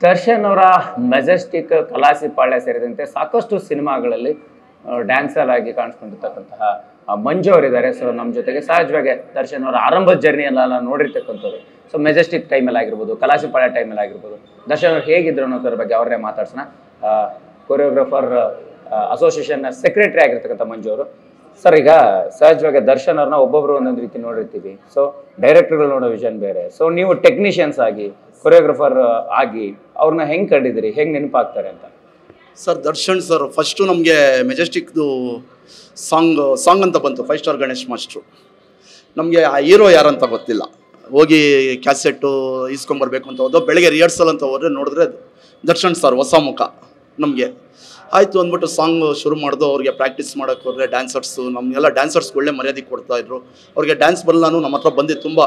ದರ್ಶನ್ ಅವರ ಮೆಜೆಸ್ಟಿಕ್, ಕಲಾಸಿಪಾಳ್ಯ ಸೇರಿದಂತೆ ಸಾಕಷ್ಟು ಸಿನಿಮಾಗಳಲ್ಲಿ ಡ್ಯಾನ್ಸರ್ ಆಗಿ ಕಾಣಿಸ್ಕೊಂಡಿರ್ತಕ್ಕಂತಹ ಮಂಜು ಅವರಿದ್ದಾರೆ. ಸೊ ನಮ್ಮ ಜೊತೆಗೆ ಸಹಜವಾಗಿ ದರ್ಶನ್ ಅವರ ಆರಂಭದ ಜರ್ನಿಯೆಲ್ಲ ನೋಡಿರ್ತಕ್ಕಂಥವ್ರು. ಸೊ ಮೆಜೆಸ್ಟಿಕ್ ಟೈಮಲ್ಲಿ ಆಗಿರ್ಬೋದು, ಕಲಾಸಿಪಾಳ್ಯ ಟೈಮಲ್ಲಿ ಆಗಿರ್ಬೋದು, ದರ್ಶನ್ ಅವ್ರು ಹೇಗಿದ್ರು ಅನ್ನೋದ್ರ ಬಗ್ಗೆ ಅವರೇ ಮಾತಾಡ್ಸೋಣ. ಕೊರಿಯೋಗ್ರಾಫರ್ ಅಸೋಸಿಯೇಷನ್ ಸೆಕ್ರೆಟರಿ ಆಗಿರ್ತಕ್ಕಂಥ ಮಂಜು ಅವರು. ಸರ್, ಈಗ ಸಹಜವಾಗಿ ದರ್ಶನ್ ಅವ್ರನ್ನ ಒಬ್ಬೊಬ್ರು ಒಂದೊಂದು ರೀತಿ ನೋಡಿರ್ತೀವಿ. ಸೊ ಡೈರೆಕ್ಟರ್ಗಳು ನೋಡೋ ವಿಷನ್ ಬೇರೆ. ಸೊ ನೀವು ಟೆಕ್ನಿಷಿಯನ್ಸ್ ಆಗಿ, ಕೊರಿಯೋಗ್ರಾಫರ್ ಆಗಿ ಅವ್ರನ್ನ ಹೆಂಗೆ ಕಂಡಿದ್ದೀರಿ, ಹೆಂಗೆ ನೆನಪಾಗ್ತಾರೆ ಅಂತ? ಸರ್, ದರ್ಶನ್ ಸರ್ ಫಸ್ಟು ನಮಗೆ ಮೆಜೆಸ್ಟಿಕ್ದು ಸಾಂಗ್ ಅಂತ ಬಂತು, 5 ಸ್ಟಾರ್ ಗಣೇಶ್ ಮಾಸ್ಟ್ರು. ನಮಗೆ ಆ ಹೀರೋ ಯಾರಂತ ಗೊತ್ತಿಲ್ಲ. ಹೋಗಿ ಕ್ಯಾಸೆಟ್ಟು ಇಸ್ಕೊಂಬರ್ಬೇಕು ಅಂತ ಹೋದೋ, ಬೆಳಗ್ಗೆ ರಿಹರ್ಸಲ್ ಅಂತ ಹೋದ್ರೆ ನೋಡಿದ್ರೆ ದರ್ಶನ್ ಸರ್ ಹೊಸ ಮುಖ ನಮಗೆ ಆಯಿತು ಅಂದ್ಬಿಟ್ಟು ಸಾಂಗ್ ಶುರು ಮಾಡಿದು. ಅವ್ರಿಗೆ ಪ್ರಾಕ್ಟೀಸ್ ಮಾಡೋಕ್ಕೆ ಹೋದರೆ ಡ್ಯಾನ್ಸರ್ಸು, ನಮಗೆಲ್ಲ ಡ್ಯಾನ್ಸರ್ಸ್ ಒಳ್ಳೆ ಮರ್ಯಾದೆ ಕೊಡ್ತಾಯಿದ್ರು. ಅವ್ರಿಗೆ ಡ್ಯಾನ್ಸ್ ಬರಲ್ಲಾನು ನಮ್ಮ ಹತ್ರ ಬಂದು ತುಂಬ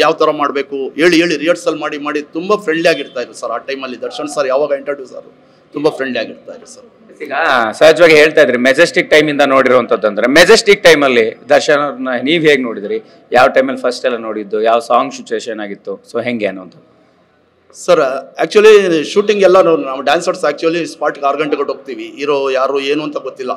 ಯಾವ ಥರ ಮಾಡಬೇಕು ಹೇಳಿ ರಿಹರ್ಸಲ್ ಮಾಡಿ ತುಂಬ ಫ್ರೆಂಡ್ಲಿ ಆಗಿರ್ತಾಯಿದ್ರು ಸರ್. ಆ ಟೈಮಲ್ಲಿ ದರ್ಶನ್ ಸರ್ ಯಾವಾಗ ಇಂಟ್ರೊಡ್ಯೂಸ್ ಆದರು ತುಂಬ ಫ್ರೆಂಡ್ಲಿ ಆಗಿರ್ತಾಯಿದ್ರು ಸರ್. ಈಗ ಸಹಜವಾಗಿ ಹೇಳ್ತಾ ಇದ್ರಿ ಮೆಜೆಸ್ಟಿಕ್ ಟೈಮಿಂದ ನೋಡಿರುವಂಥದ್ದು. ಮೆಜೆಸ್ಟಿಕ್ ಟೈಮಲ್ಲಿ ದರ್ಶನ್ ಅವ್ರನ್ನ ನೀವು ಹೇಗೆ ನೋಡಿದ್ರಿ? ಯಾವ ಟೈಮಲ್ಲಿ ಫಸ್ಟ್ ಎಲ್ಲ ನೋಡಿದ್ದು, ಯಾವ ಸಾಂಗ್ ಸಿಚುವೇಶನ್ ಆಗಿತ್ತು, ಸೊ ಹೆಂಗೆ ಅನ್ನೋದು? ಸರ್, ಆ್ಯಕ್ಚುಲಿ ಶೂಟಿಂಗ್ ಎಲ್ಲ ನಾವು ಡ್ಯಾನ್ಸರ್ಸ್ ಆ್ಯಕ್ಚುಲಿ ಸ್ಪಾಟ್ಗೆ 6 ಗಂಟೆಗೆ ಹೋಗ್ತೀವಿ. ಹೀರೋ ಯಾರು ಏನು ಅಂತ ಗೊತ್ತಿಲ್ಲ.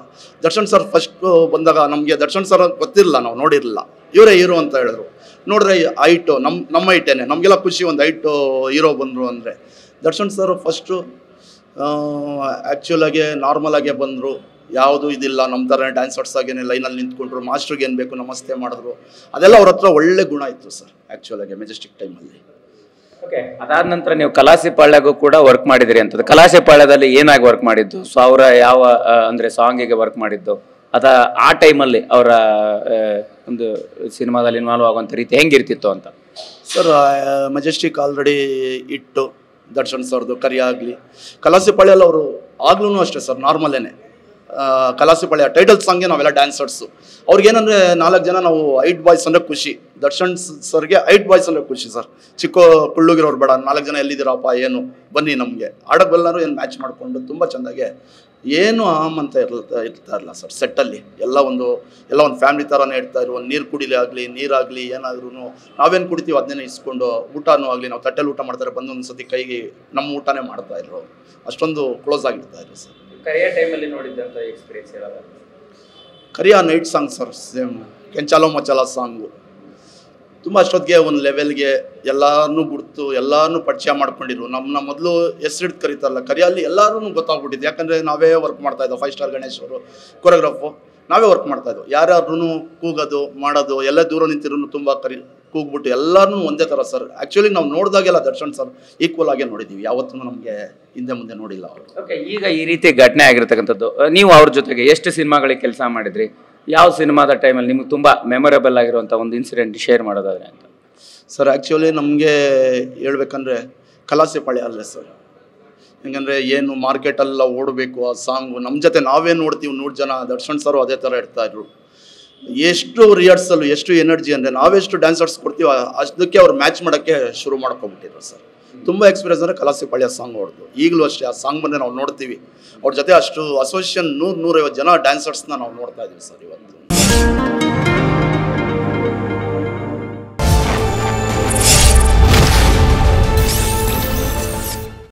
ದರ್ಶನ್ ಸರ್ ಫಸ್ಟ್ ಬಂದಾಗ ನಮಗೆ ದರ್ಶನ್ ಸರ್ ಗೊತ್ತಿರಲಿಲ್ಲ, ನಾವು ನೋಡಿರಲಿಲ್ಲ. ಇವರೇ ಹೀರೋ ಅಂತ ಹೇಳಿದ್ರು. ನೋಡಿದ್ರೆ ಹೈಟು ನಮ್ಮ ಹೈಟೇನೆ, ನಮಗೆಲ್ಲ ಖುಷಿ ಒಂದು ಹೈಟು ಹೀರೋ ಬಂದರು ಅಂದರೆ. ದರ್ಶನ್ ಸರ್ ಫಸ್ಟು ಆ್ಯಕ್ಚುಲಾಗೆ ನಾರ್ಮಲಾಗೆ ಬಂದರು, ಯಾವುದು ಇದಿಲ್ಲ, ನಮ್ಮ ಥರ ಡ್ಯಾನ್ಸರ್ಸ್ ಆಗೇನೆ ಲೈನಲ್ಲಿ ನಿಂತ್ಕೊಂಡ್ರು, ಮಾಸ್ಟ್ರಿಗೆ ಏನು ಬೇಕು ನಮಸ್ತೆ ಮಾಡಿದ್ರು. ಅದೆಲ್ಲ ಅವ್ರ ಹತ್ರ ಒಳ್ಳೆ ಗುಣ ಇತ್ತು ಸರ್ ಆ್ಯಕ್ಚುಲಾಗೆ ಮೆಜೆಸ್ಟಿಕ್ ಟೈಮಲ್ಲಿ. ಓಕೆ, ಅದಾದ ನಂತರ ನೀವು ಕಲಾಸಿಪಾಳ್ಯಗೂ ಕೂಡ ವರ್ಕ್ ಮಾಡಿದಿರಿ ಅಂತದ್ದು. ಕಲಾಸಿಪಾಳ್ಯದಲ್ಲಿ ಏನಾಗಿ ವರ್ಕ್ ಮಾಡಿದ್ದು? ಸೊ ಅವರ ಯಾವ ಅಂದರೆ ಸಾಂಗಿಗೆ ವರ್ಕ್ ಮಾಡಿದ್ದು, ಅಥವಾ ಆ ಟೈಮಲ್ಲಿ ಅವರ ಒಂದು ಸಿನಿಮಾದಲ್ಲಿ ಇನ್ವಾಲ್ವ್ ಆಗುವಂಥ ರೀತಿ ಹೆಂಗಿರ್ತಿತ್ತು ಅಂತ? ಸರ್, ಮೆಜೆಸ್ಟಿಕ್ ಆಲ್ರೆಡಿ ಇಟ್ಟು ದರ್ಶನ್ ಸರ್ದು ಕರಿಯ ಆಗಲಿ, ಕಲಾಸಿಪಾಳ್ಯಲ್ಲಿ ಅವರು ಆಗ್ಲೂ ಅಷ್ಟೇ ಸರ್ ನಾರ್ಮಲೇನೆ. ಕಲಾಸಿಪಾಳ್ಯ ಟೈಟಲ್ ಸಾಂಗ್ಗೆ ನಾವೆಲ್ಲ ಡ್ಯಾನ್ಸರ್ಸು. ಅವ್ರಿಗೇನಂದರೆ 4 ಜನ ನಾವು 8 ಬಾಯ್ಸ್ ಅಂದರೆ ಖುಷಿ. ದರ್ಶನ್ ಸರ್ಗೆ 8 ಬಾಯ್ಸ್ ಅಂದರೆ ಖುಷಿ ಸರ್. ಚಿಕ್ಕ ಕುಳ್ಳುಗಿರೋರು ಬೇಡ, 4 ಜನ ಎಲ್ಲಿದ್ದೀರಪ್ಪ, ಏನು ಬನ್ನಿ ನಮಗೆ ಆಡೋಕ್ಕೆಲ್ಲರೂ ಏನು ಮ್ಯಾಚ್ ಮಾಡಿಕೊಂಡು ತುಂಬ ಚೆಂದಾಗೆ ಏನು ಆಮ್ ಅಂತ ಇರ್ತಾ ಇರಲ್ಲ ಸರ್. ಸೆಟ್ಟಲ್ಲಿ ಎಲ್ಲ ಒಂದು ಫ್ಯಾಮಿಲಿ ಥರನೇ ಇರ್ತಾಯಿದ್ರು. ಒಂದು ನೀರು ಕುಡಿಲಿ ಆಗಲಿ, ನೀರಾಗಲಿ ಏನಾದ್ರೂ ನಾವೇನು ಕುಡಿತೀವಿ ಅದನ್ನೇ ಇಸ್ಕೊಂಡು, ಊಟನೂ ಆಗಲಿ ನಾವು ತಟ್ಟೆಲ್ಲಿ ಊಟ ಮಾಡ್ತಾರೆ, ಬಂದು ಒಂದು ಸತಿ ಕೈಗೆ ನಮ್ಮ ಊಟನೇ ಮಾಡ್ತಾಯಿದ್ರು. ಅಷ್ಟೊಂದು ಕ್ಲೋಸ್ ಆಗಿರ್ತಾಯಿದ್ರು ಸರ್. ಕರಿಯ ಟೈಮಲ್ಲಿ ನೋಡಿದ್ದಂಥ ಎಕ್ಸ್ಪೀರಿಯನ್ಸ್ ಹೇಳೋದು? Kariya night song sir, same ಕೆಂಚಾಲೋ ಮಚಾಲ ಸಾಂಗು ತುಂಬ ಅಷ್ಟೊತ್ತಿಗೆ ಒಂದು ಲೆವೆಲ್ಗೆ ಎಲ್ಲರೂ ಗುರ್ತು, ಎಲ್ಲರೂ ಪರಿಚಯ ಮಾಡ್ಕೊಂಡಿರು. ನಮ್ಮ ಮೊದಲು ಹೆಸರಿಟ್ಟು ಕರೀತಾರಲ್ಲ ಕರಿಯಲ್ಲಿ ಎಲ್ಲರೂ ಗೊತ್ತಾಗ್ಬಿಟ್ಟಿದ್ದು. ಯಾಕಂದರೆ ನಾವೇ ವರ್ಕ್ ಮಾಡ್ತಾಯಿದ್ದೋ, 5 ಸ್ಟಾರ್ ಗಣೇಶ್ ಅವರು ಕೊರಿಯೋಗ್ರಾಫು ನಾವೇ ವರ್ಕ್ ಮಾಡ್ತಾಯಿದ್ದೋ. ಯಾರ್ಯಾರು ಕೂಗೋದು ಮಾಡೋದು ಎಲ್ಲ ದೂರ ನಿಂತಿರೂ ತುಂಬ ಕೂಗ್ಬಿಟ್ಟು ಎಲ್ಲರೂ ಒಂದೇ ಥರ ಸರ್. ಆ್ಯಕ್ಚುಲಿ ನಾವು ನೋಡಿದಾಗೆಲ್ಲ ದರ್ಶನ್ ಸರ್ ಈಕ್ವಲ್ ಆಗೇ ನೋಡಿದ್ದೀವಿ, ಯಾವತ್ತೂ ನಮಗೆ ಹಿಂದೆ ಮುಂದೆ ನೋಡಿಲ್ಲ ಅವರು. ಓಕೆ, ಈಗ ಈ ರೀತಿ ಘಟನೆ ಆಗಿರ್ತಕ್ಕಂಥದ್ದು, ನೀವು ಅವ್ರ ಜೊತೆಗೆ ಎಷ್ಟು ಸಿನಿಮಾಗಳಿಗೆ ಕೆಲಸ ಮಾಡಿದ್ರಿ? ಯಾವ ಸಿನಿಮಾದ ಟೈಮಲ್ಲಿ ನಿಮ್ಗೆ ತುಂಬ ಮೆಮೊರೇಬಲ್ ಆಗಿರುವಂಥ ಒಂದು ಇನ್ಸಿಡೆಂಟ್ ಶೇರ್ ಮಾಡೋದಾದ್ರೆ ಅಂತ? ಸರ್, ಆ್ಯಕ್ಚುಲಿ ನಮಗೆ ಹೇಳ್ಬೇಕಂದ್ರೆ ಕಲಾಸಿಪಾಳ್ಯ ಅಲ್ಲೇ ಸರ್. ಹೆಂಗಂದರೆ ಏನು ಮಾರ್ಕೆಟೆಲ್ಲ ಓಡಬೇಕು ಆ ಸಾಂಗು, ನಮ್ಮ ಜೊತೆ ನಾವೇ ನೋಡ್ತೀವಿ 100 ಜನ. ದರ್ಶನ್ ಸರು ಅದೇ ಥರ ಇರ್ತಾಯಿದ್ರು. ಎಷ್ಟು ರಿಹರ್ಸಲ್, ಎಷ್ಟು ಎನರ್ಜಿ ಅಂದರೆ ನಾವೆಷ್ಟು ಡ್ಯಾನ್ಸರ್ಸ್ ಕೊಡ್ತೀವಿ ಅಷ್ಟಕ್ಕೆ ಅವ್ರು ಮ್ಯಾಚ್ ಮಾಡೋಕ್ಕೆ ಶುರು ಮಾಡ್ಕೊಬಿಟ್ಟಿದ್ರು ಸರ್. ತುಂಬ ಎಕ್ಸ್ಪೀರಿಯನ್ಸ್ ಅಂದರೆ ಕಲಾಸಿಪಾಳ್ಯ ಸಾಂಗ್ ಹೊಡೆದು. ಈಗಲೂ ಅಷ್ಟೇ ಆ ಸಾಂಗ್ ಬಂದರೆ ನಾವು ನೋಡ್ತೀವಿ. ಅವ್ರ ಜೊತೆ ಅಷ್ಟು ಅಸೋಸಿಯೇಷನ್ 100-150 ಜನ ಡ್ಯಾನ್ಸರ್ಸ್ನ ನಾವು ನೋಡ್ತಾ ಇದ್ದೀವಿ ಸರ್ ಇವತ್ತು.